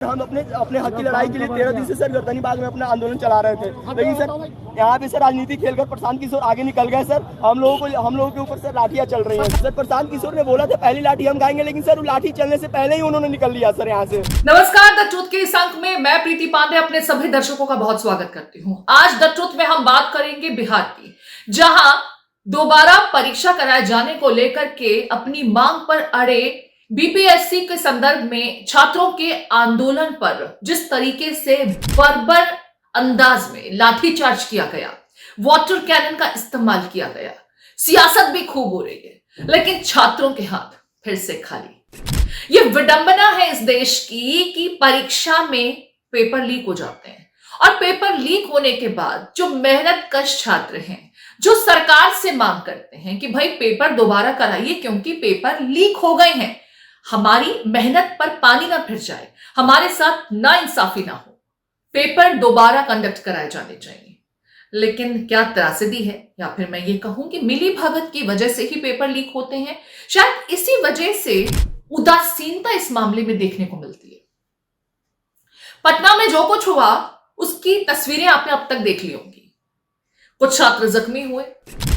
हम अपने अपने हक की लड़ाई के लिए 13 दिन से सर गर्दनी बाग में अपना आंदोलन चला रहे थे, लेकिन सर यहाँ पे सर राजनीति खेलकर प्रशांत किशोर आगे निकल गए। सर हम लोगों के ऊपर सर लाठियां चल रही हैं। सर प्रशांत किशोर ने बोला था पहली लाठी हम खाएंगे, लेकिन सर वो लाठी चलने से पहले ही उन्होंने निकल लिया सर यहाँ से। नमस्कार, द ट्रुथ के इस अंक में मैं प्रीति पांडे अपने सभी दर्शकों का बहुत स्वागत करती हूँ। आज द ट्रुथ में हम बात करेंगे बिहार की, जहां दोबारा परीक्षा कराए जाने को लेकर के अपनी मांग पर अड़े बीपीएससी के संदर्भ में छात्रों के आंदोलन पर जिस तरीके से बर्बर अंदाज में लाठीचार्ज किया गया, वाटर कैनन का इस्तेमाल किया गया, सियासत भी खूब हो रही है, लेकिन छात्रों के हाथ फिर से खाली। ये विडंबना है इस देश की कि परीक्षा में पेपर लीक हो जाते हैं और पेपर लीक होने के बाद जो मेहनत कश छात्र हैं, जो सरकार से मांग करते हैं कि भाई पेपर दोबारा कराइए क्योंकि पेपर लीक हो गए हैं, हमारी मेहनत पर पानी ना फिर जाए, हमारे साथ नाइंसाफी ना हो, पेपर दोबारा कंडक्ट कराए जाने चाहिए। लेकिन क्या त्रासदी है, या फिर मैं ये कहूं कि मिली भगत की वजह से ही पेपर लीक होते हैं। शायद इसी वजह से उदासीनता इस मामले में देखने को मिलती है। पटना में जो कुछ हुआ उसकी तस्वीरें आपने अब तक देख ली होंगी। कुछ छात्र जख्मी हुए,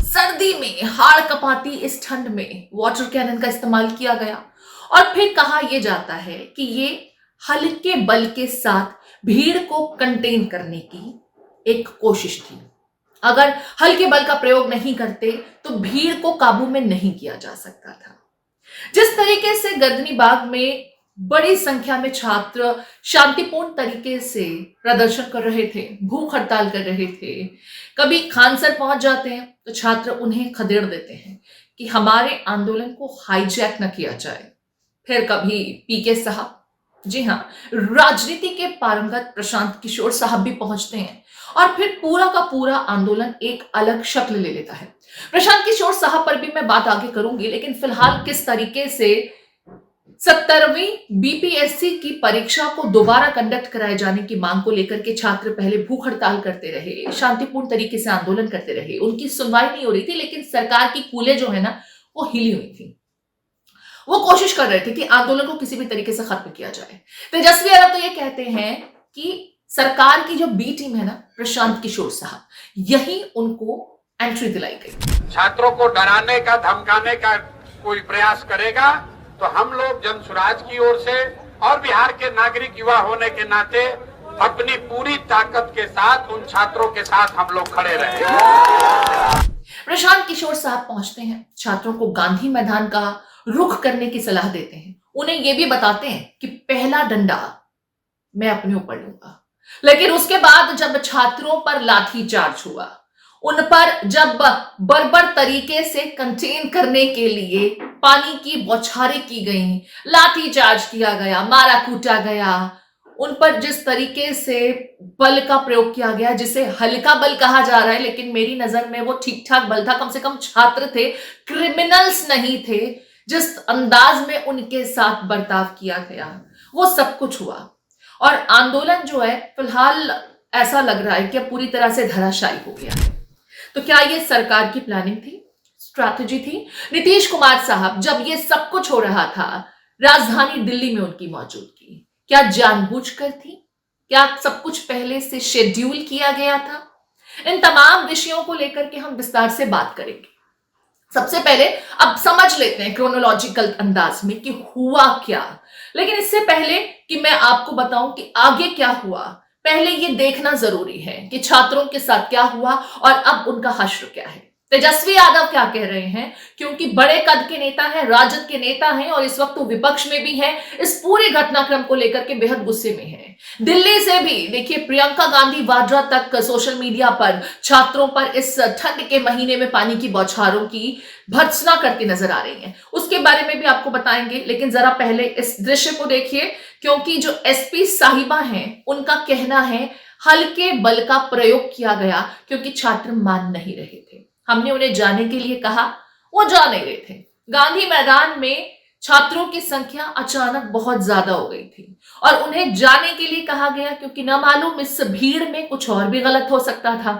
सर्दी में हाड़ कपाती इस ठंड में वाटर कैनन का इस्तेमाल किया गया और फिर कहा यह जाता है कि ये हल्के बल के साथ भीड़ को कंटेन करने की एक कोशिश थी। अगर हल्के बल का प्रयोग नहीं करते तो भीड़ को काबू में नहीं किया जा सकता था। जिस तरीके से गर्दनी बाग में बड़ी संख्या में छात्र शांतिपूर्ण तरीके से प्रदर्शन कर रहे थे, भूख हड़ताल कर रहे थे, कभी खान सर पहुंच जाते हैं तो छात्र उन्हें खदेड़ देते हैं कि हमारे आंदोलन को हाईजैक न किया जाए। फिर कभी पीके साहब, जी हां, राजनीति के पारंगत प्रशांत किशोर साहब भी पहुंचते हैं और फिर पूरा का पूरा आंदोलन एक अलग शक्ल ले लेता है। प्रशांत किशोर साहब पर भी मैं बात आगे करूंगी, लेकिन फिलहाल किस तरीके से 70वीं बीपीएससी की परीक्षा को दोबारा कंडक्ट कराए जाने की मांग को लेकर के छात्र पहले भूख हड़ताल करते रहे, शांतिपूर्ण तरीके से आंदोलन करते रहे, उनकी सुनवाई नहीं हो रही थी, लेकिन सरकार की कूलें जो है ना वो हिली हुई थी। वो कोशिश कर रहे थे कि आंदोलन को किसी भी तरीके से खत्म किया जाए। तेजस्वी यादव तो ये कहते हैं कि सरकार की जो बी टीम है ना, प्रशांत किशोर साहब, यही उनको एंट्री दिलाई गई। छात्रों को डराने का, धमकाने का कोई प्रयास करेगा तो हम लोग जनसुराज की ओर से और बिहार के नागरिक युवा होने के नाते अपनी पूरी ताकत के साथ उन छात्रों के साथ हम लोग खड़े रहेंगे। प्रशांत किशोर साहब पहुंचते हैं, छात्रों को गांधी मैदान का रुख करने की सलाह देते हैं, उन्हें यह भी बताते हैं कि पहला डंडा मैं अपने ऊपर लूंगा। लेकिन उसके बाद जब छात्रों पर लाठीचार्ज हुआ, उन पर जब बर्बर तरीके से कंटेन करने के लिए पानी की बौछारें की गई, लाठीचार्ज किया गया, मारा कूटा गया, उन पर जिस तरीके से बल का प्रयोग किया गया, जिसे हल्का बल कहा जा रहा है, लेकिन मेरी नजर में वो ठीक ठाक बल था। कम से कम छात्र थे, क्रिमिनल्स नहीं थे। जिस अंदाज में उनके साथ बर्ताव किया गया वो सब कुछ हुआ और आंदोलन जो है फिलहाल ऐसा लग रहा है कि अब पूरी तरह से धराशायी हो गया है। तो क्या ये सरकार की प्लानिंग थी, स्ट्रैटेजी थी? नीतीश कुमार साहब जब ये सब कुछ हो रहा था, राजधानी दिल्ली में उनकी मौजूदगी क्या जानबूझकर थी? क्या सब कुछ पहले से शेड्यूल किया गया था? इन तमाम विषयों को लेकर के हम विस्तार से बात करेंगे। सबसे पहले अब समझ लेते हैं क्रोनोलॉजिकल अंदाज में कि हुआ क्या। लेकिन इससे पहले कि मैं आपको बताऊं कि आगे क्या हुआ, पहले ये देखना जरूरी है कि छात्रों के साथ क्या हुआ और अब उनका हश्र क्या है। तेजस्वी यादव क्या कह रहे हैं, क्योंकि बड़े कद के नेता हैं, राजद के नेता हैं और इस वक्त वो विपक्ष में भी हैं, इस पूरे घटनाक्रम को लेकर के बेहद गुस्से में हैं। दिल्ली से भी देखिए प्रियंका गांधी वाड्रा तक सोशल मीडिया पर छात्रों पर इस ठंड के महीने में पानी की बौछारों की भर्त्सना करती नजर आ रही है, उसके बारे में भी आपको बताएंगे। लेकिन जरा पहले इस दृश्य को देखिए, क्योंकि जो एसपी साहिबा हैं उनका कहना है हल्के बल का प्रयोग किया गया क्योंकि छात्र मान नहीं रहे थे। हमने उन्हें जाने के लिए कहा, वो जा नहीं रहे थे। गांधी मैदान में छात्रों की संख्या अचानक बहुत ज्यादा हो गई थी और उन्हें जाने के लिए कहा गया क्योंकि न मालूम इस भीड़ में कुछ और भी गलत हो सकता था।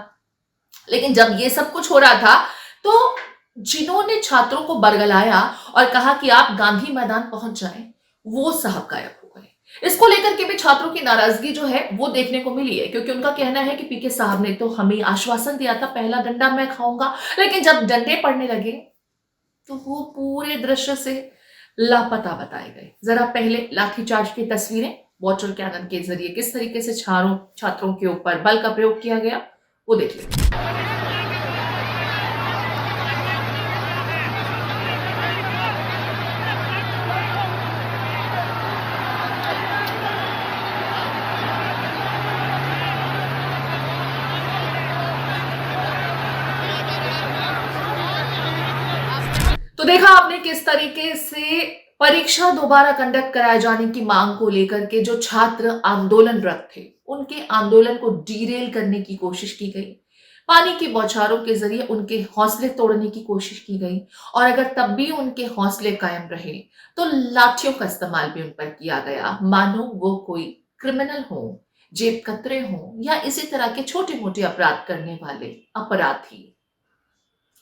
लेकिन जब ये सब कुछ हो रहा था तो जिन्होंने छात्रों को बरगलाया और कहा कि आप गांधी मैदान पहुंच जाएं, वो साहब गायब हो गए। इसको लेकर के भी छात्रों की नाराजगी जो है वो देखने को मिली है, क्योंकि उनका कहना है कि पीके साहब ने तो हमें आश्वासन दिया था पहला डंडा मैं खाऊंगा, लेकिन जब डंडे पड़ने लगे तो वो पूरे दृश्य से लापता बताए गए। जरा पहले लाठीचार्ज की तस्वीरें वाटर कैनन के जरिए किस तरीके से छात्रों के ऊपर बल का प्रयोग किया गया वो देख लें। तो देखा आपने किस तरीके से परीक्षा दोबारा कंडक्ट कराए जाने की मांग को लेकर के जो छात्र आंदोलनरत थे उनके आंदोलन को डीरेल करने की कोशिश की गई, पानी की बौछारों के जरिए उनके हौसले तोड़ने की कोशिश की गई, और अगर तब भी उनके हौसले कायम रहे तो लाठियों का इस्तेमाल भी उन पर किया गया, मानो वो कोई क्रिमिनल हो, जेब कतरे हो या इसी तरह के छोटे मोटे अपराध करने वाले अपराधी।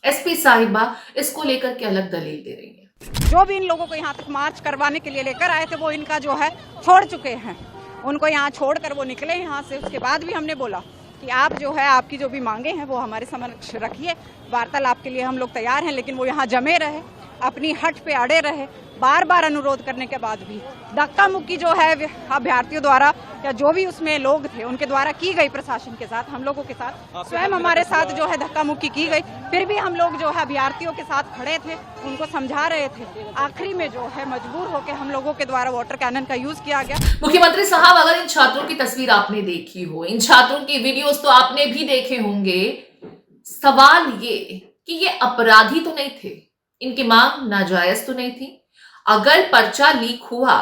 एसपी साहिबा इसको लेकर के अलग दलील दे रही है। जो भी इन लोगों को यहाँ तक मार्च करवाने के लिए लेकर आए थे वो इनका जो है छोड़ चुके हैं, उनको यहाँ छोड़कर वो निकले यहाँ से। उसके बाद भी हमने बोला कि आप जो है आपकी जो भी मांगे हैं वो हमारे समक्ष रखिए, वार्तालाप के लिए हम लोग तैयार हैं, लेकिन वो यहाँ जमे रहे, अपनी हट पे अड़े रहे। बार बार अनुरोध करने के बाद भी धक्का मुक्की जो है अभ्यर्थियों द्वारा या जो भी उसमें लोग थे उनके द्वारा की गई, प्रशासन के साथ, हम लोगों के साथ, स्वयं हमारे साथ जो है धक्का मुक्की की गई। फिर भी हम लोग जो है अभ्यर्थियों के साथ खड़े थे, उनको समझा रहे थे। आखिरी में जो है मजबूर होकर हम लोगों के द्वारा वाटर कैनन का यूज किया गया। मुख्यमंत्री साहब, अगर इन छात्रों की तस्वीर आपने देखी हो, इन छात्रों की वीडियोस तो आपने भी देखे होंगे, सवाल ये कि ये अपराधी तो नहीं थे, इनकी मांग नाजायज तो नहीं थी। अगर पर्चा लीक हुआ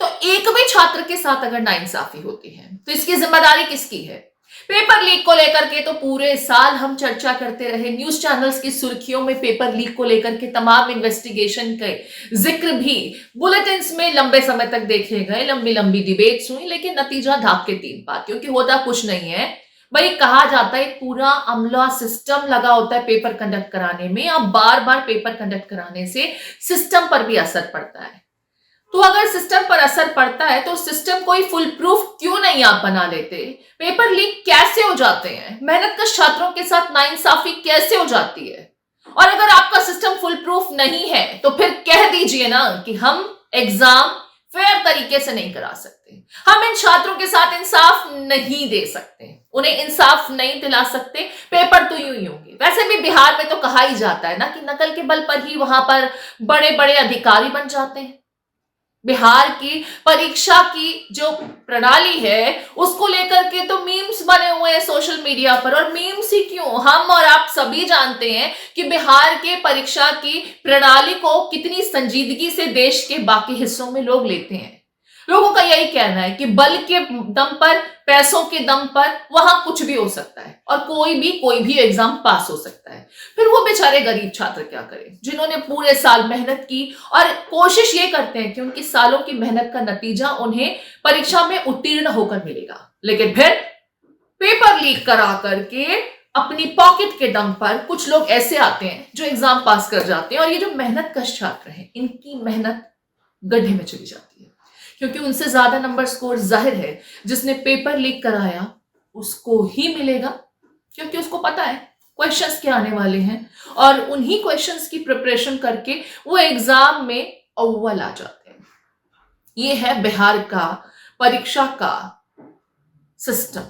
तो एक भी छात्र के साथ अगर नाइंसाफी होती है तो इसकी जिम्मेदारी किसकी है? पेपर लीक को लेकर के तो पूरे साल हम चर्चा करते रहे, न्यूज चैनल्स की सुर्खियों में पेपर लीक को लेकर के तमाम इन्वेस्टिगेशन के जिक्र भी बुलेटिन्स में लंबे समय तक देखे गए, लंबी लंबी डिबेट्स हुई, लेकिन नतीजा ढाक के तीन पात, क्योंकि होता कुछ नहीं है भाई। कहा जाता है पूरा अमला सिस्टम लगा होता है पेपर कंडक्ट कराने में, अब बार बार पेपर कंडक्ट कराने से सिस्टम पर भी असर पड़ता है। तो अगर सिस्टम पर असर पड़ता है तो सिस्टम कोई फुल प्रूफ क्यों नहीं आप बना लेते? पेपर लीक कैसे हो जाते हैं? मेहनतकश छात्रों के साथ नाइंसाफी कैसे हो जाती है? और अगर आपका सिस्टम फुल प्रूफ नहीं है तो फिर कह दीजिए ना कि हम एग्जाम फेयर तरीके से नहीं करा सकते, हम इन छात्रों के साथ इंसाफ नहीं दे सकते, उन्हें इंसाफ नहीं दिला सकते, पेपर तो यूं ही होंगे। वैसे भी बिहार में तो कहा ही जाता है ना कि नकल के बल पर ही वहां पर बड़े बड़े अधिकारी बन जाते हैं। बिहार की परीक्षा की जो प्रणाली है उसको लेकर के तो मीम्स बने हुए हैं सोशल मीडिया पर, और मीम्स ही क्यों, हम और आप सभी जानते हैं कि बिहार के परीक्षा की प्रणाली को कितनी संजीदगी से देश के बाकी हिस्सों में लोग लेते हैं। लोगों का यही कहना है कि बल के दम पर, पैसों के दम पर वहां कुछ भी हो सकता है और कोई भी एग्जाम पास हो सकता है। फिर वो बेचारे गरीब छात्र क्या करें जिन्होंने पूरे साल मेहनत की और कोशिश ये करते हैं कि उनकी सालों की मेहनत का नतीजा उन्हें परीक्षा में उत्तीर्ण होकर मिलेगा, लेकिन फिर पेपर लीक करा करके अपनी पॉकेट के दम पर कुछ लोग ऐसे आते हैं जो एग्जाम पास कर जाते हैं। और ये जो मेहनतकश छात्र हैं इनकी मेहनत गड्ढे में चली जाती है, क्योंकि उनसे ज्यादा नंबर स्कोर जाहिर है जिसने पेपर लीक कराया उसको ही मिलेगा, क्योंकि उसको पता है क्वेश्चंस क्या आने वाले हैं और उन्हीं क्वेश्चंस की प्रिपरेशन करके वो एग्जाम में अव्वल आ जाते हैं। ये है बिहार का परीक्षा का सिस्टम,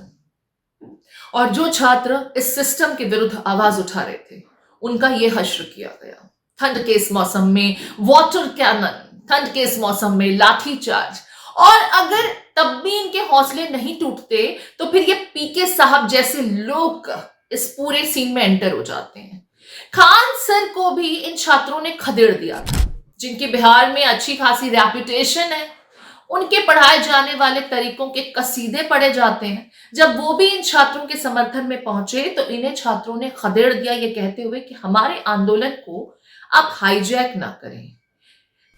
और जो छात्र इस सिस्टम के विरुद्ध आवाज उठा रहे थे उनका ये हश्र किया गया। ठंड के इस मौसम में वाटर कैनन, ठंड के इस मौसम में लाठीचार्ज, और अगर तब भी इनके हौसले नहीं टूटते तो फिर ये पीके साहब जैसे लोग इस पूरे सीन में एंटर हो जाते हैं। खान सर को भी इन छात्रों ने खदेड़ दिया था, जिनकी बिहार में अच्छी खासी रेपुटेशन है, उनके पढ़ाए जाने वाले तरीकों के कसीदे पढ़े जाते हैं। जब वो भी इन छात्रों के समर्थन में पहुंचे तो इन्हें छात्रों ने खदेड़ दिया, ये कहते हुए कि हमारे आंदोलन को आप हाईजैक ना करें।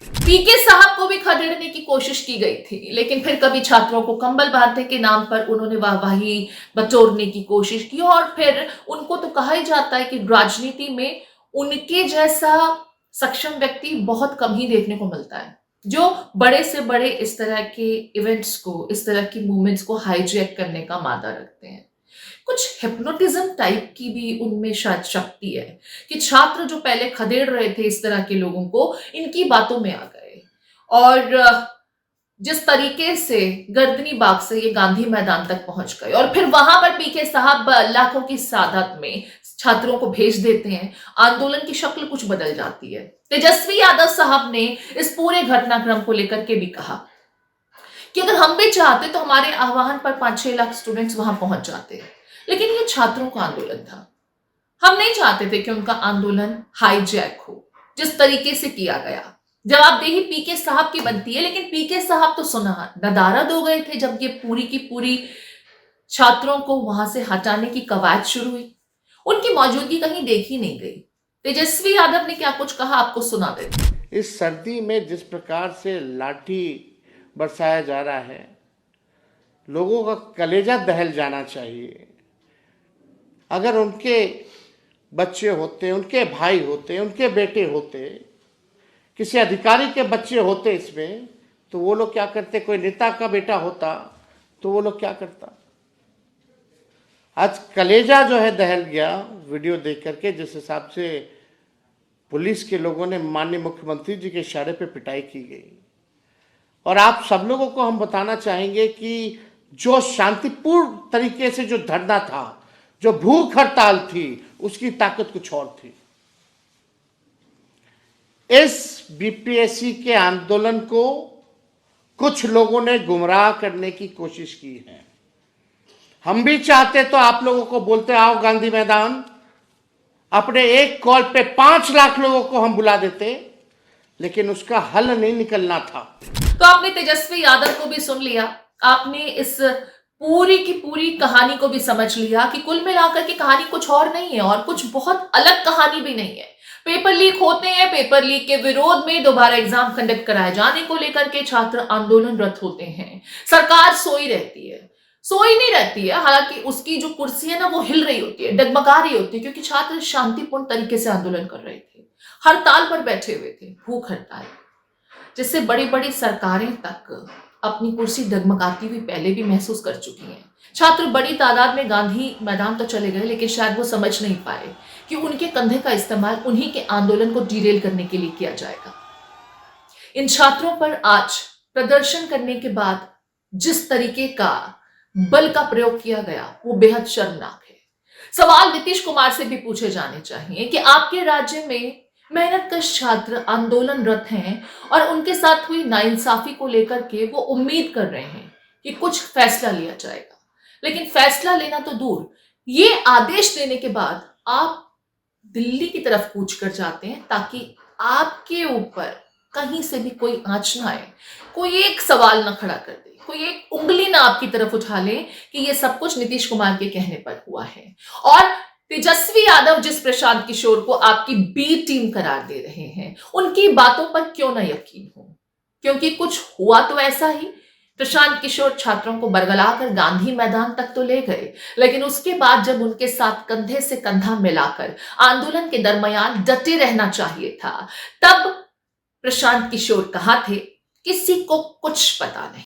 पीके साहब को भी खदेड़ने की कोशिश की गई थी, लेकिन फिर कभी छात्रों को कंबल बांधने के नाम पर उन्होंने वाहवाही बटोरने की कोशिश की, और फिर उनको तो कहा ही जाता है कि राजनीति में उनके जैसा सक्षम व्यक्ति बहुत कम ही देखने को मिलता है। जो बड़े से बड़े इस तरह के इवेंट्स को, इस तरह की मूवमेंट्स को हाईजैक करने का मादा रखते हैं। कुछ हिप्नोटिज्म टाइप की भी उनमें शायद शक्ति है कि छात्र जो पहले खदेड़ रहे थे इस तरह के लोगों को, इनकी बातों में आ गए और जिस तरीके से गर्दनी बाग से ये गांधी मैदान तक पहुंच गए और फिर वहां पर पीके साहब लाखों की तादाद में छात्रों को भेज देते हैं, आंदोलन की शक्ल कुछ बदल जाती है। तेजस्वी यादव साहब ने इस पूरे घटनाक्रम को लेकर के भी कहा कि अगर हम भी चाहते तो हमारे आह्वान पर 5-6 लाख स्टूडेंट्स वहां पहुंच जाते, लेकिन ये छात्रों का आंदोलन था। हम नहीं चाहते थे कि उनका आंदोलन हाईजैक हो जिस तरीके से किया गया। जवाबदेही पीके साहब की बनती है, लेकिन पीके साहब तो सुना नदारद हो गए थे जब ये पूरी की पूरी छात्रों को वहां से हटाने की कवायद शुरू हुई। उनकी मौजूदगी कहीं देखी नहीं गई। तेजस्वी यादव ने क्या कुछ कहा आपको सुना देते। इस सर्दी में जिस प्रकार से लाठी बरसाया जा रहा है, लोगों का कलेजा दहल जाना चाहिए। अगर उनके बच्चे होते, उनके भाई होते, उनके बेटे होते, किसी अधिकारी के बच्चे होते इसमें, तो वो लोग क्या करते? कोई नेता का बेटा होता तो वो लोग क्या करता? आज कलेजा जो है दहल गया वीडियो देख करके, जिस हिसाब से पुलिस के लोगों ने माननीय मुख्यमंत्री जी के इशारे पे पिटाई की गई। और आप सब लोगों को हम बताना चाहेंगे कि जो शांतिपूर्ण तरीके से जो धरना था, जो भूख हड़ताल थी, उसकी ताकत कुछ और थी। इस बीपीएससी के आंदोलन को कुछ लोगों ने गुमराह करने की कोशिश की है। हम भी चाहते तो आप लोगों को बोलते आओ गांधी मैदान, अपने एक कॉल पे 5 लाख लोगों को हम बुला देते, लेकिन उसका हल नहीं निकलना था। तो आपने तेजस्वी यादव को भी सुन लिया, आपने इस पूरी की पूरी कहानी को भी समझ लिया कि कुल मिलाकर की कहानी कुछ और नहीं है और कुछ बहुत अलग कहानी भी नहीं है। पेपर लीक होते हैं, पेपर लीक के विरोध में दोबारा एग्जाम कंडक्ट कराए जाने को लेकर के छात्र आंदोलनरत होते हैं। सरकार सोई रहती है, सोई नहीं रहती है, हालांकि उसकी जो कुर्सी है ना वो हिल रही होती है, डगमगा रही होती है, क्योंकि छात्र शांतिपूर्ण तरीके से आंदोलन कर रहे थे, हड़ताल पर बैठे हुए थे, भूख हड़ताल, जिससे बड़ी बड़ी सरकारें तक अपनी कुर्सी डगमगाती हुई पहले भी महसूस कर चुकी हैं। छात्र बड़ी तादाद में गांधी मैदान तो चले गए, लेकिन शायद वो समझ नहीं पाए कि उनके कंधे का इस्तेमाल उन्हीं के आंदोलन को डिरेल करने के लिए किया जाएगा। इन छात्रों पर आज प्रदर्शन करने के बाद जिस तरीके का बल का प्रयोग किया गया वो बेहद शर्मनाक है। सवाल नीतीश कुमार से भी पूछे जाने चाहिए कि आपके राज्य में मेहनतकश छात्र आंदोलनरत हैं और उनके साथ हुई नाइंसाफी को लेकर के वो उम्मीद कर रहे हैं कि कुछ फैसला लिया जाएगा, लेकिन फैसला लेना तो दूर, ये आदेश देने के बाद आप दिल्ली की तरफ कूच कर जाते हैं ताकि आपके ऊपर कहीं से भी कोई आंच ना आए, कोई एक सवाल ना खड़ा कर दे, कोई एक उंगली ना आपकी तरफ उठा ले कि ये सब कुछ नीतीश कुमार के कहने पर हुआ है। और तेजस्वी यादव जिस प्रशांत किशोर को आपकी बी टीम करार दे रहे हैं, उनकी बातों पर क्यों ना यकीन हो, क्योंकि कुछ हुआ तो ऐसा ही। प्रशांत किशोर छात्रों को बरगलाकर गांधी मैदान तक तो ले गए, लेकिन उसके बाद जब उनके साथ कंधे से कंधा मिलाकर आंदोलन के दरमियान डटे रहना चाहिए था, तब प्रशांत किशोर कहाँ थे, किसी को कुछ पता नहीं।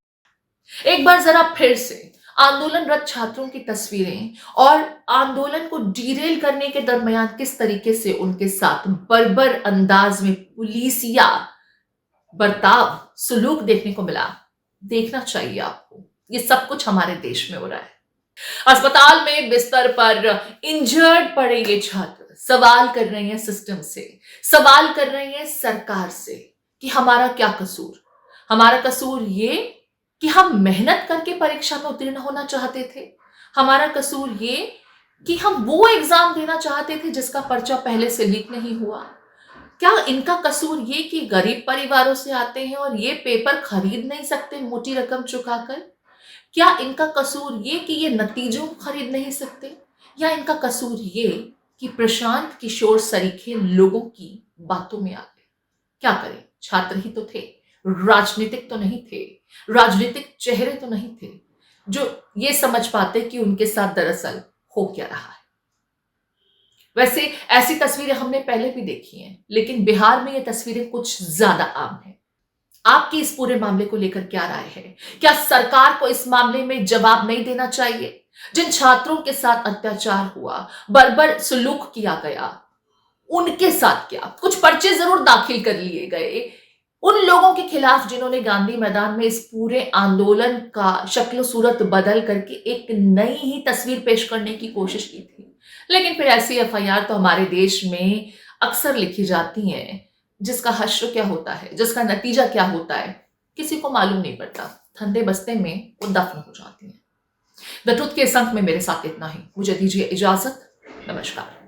एक बार जरा फिर से आंदोलनरत छात्रों की तस्वीरें और आंदोलन को डिरेल करने के दरमियान किस तरीके से उनके साथ बर्बर अंदाज में पुलिसिया बर्ताव, सलूक देखने को मिला, देखना चाहिए आपको। ये सब कुछ हमारे देश में हो रहा है। अस्पताल में बिस्तर पर इंजर्ड पड़े ये छात्र सवाल कर रहे हैं सिस्टम से, सवाल कर रहे हैं सरकार से कि हमारा क्या कसूर। हमारा कसूर ये कि हम मेहनत करके परीक्षा में उत्तीर्ण होना चाहते थे, हमारा कसूर ये कि हम वो एग्जाम देना चाहते थे जिसका पर्चा पहले से लीक नहीं हुआ। क्या इनका कसूर ये कि गरीब परिवारों से आते हैं और ये पेपर खरीद नहीं सकते मोटी रकम चुकाकर? क्या इनका कसूर ये कि ये नतीजों को खरीद नहीं सकते? या इनका कसूर ये कि प्रशांत किशोर सरीखे लोगों की बातों में आ गए? क्या करें, छात्र ही तो थे, राजनीतिक तो नहीं थे, राजनीतिक चेहरे तो नहीं थे जो ये समझ पाते कि उनके साथ दरअसल हो क्या रहा है। वैसे ऐसी तस्वीरें हमने पहले भी देखी हैं, लेकिन बिहार में ये तस्वीरें कुछ ज्यादा आम हैं। आपकी इस पूरे मामले को लेकर क्या राय है? क्या सरकार को इस मामले में जवाब नहीं देना चाहिए? जिन छात्रों के साथ अत्याचार हुआ, बर्बर सुलूक किया गया, उनके साथ क्या? कुछ पर्चे जरूर दाखिल कर लिए गए उन लोगों के खिलाफ जिन्होंने गांधी मैदान में इस पूरे आंदोलन का शक्ल सूरत बदल करके एक नई ही तस्वीर पेश करने की कोशिश की थी। लेकिन फिर ऐसी एफआईआर तो हमारे देश में अक्सर लिखी जाती हैं, जिसका हश्र क्या होता है, जिसका नतीजा क्या होता है, किसी को मालूम नहीं पड़ता। ठंडे बस्ते में वो दफन हो जाती हैं। द ट्रुथ के इस अंक में मेरे साथ इतना ही। मुझे दीजिए इजाजत। नमस्कार।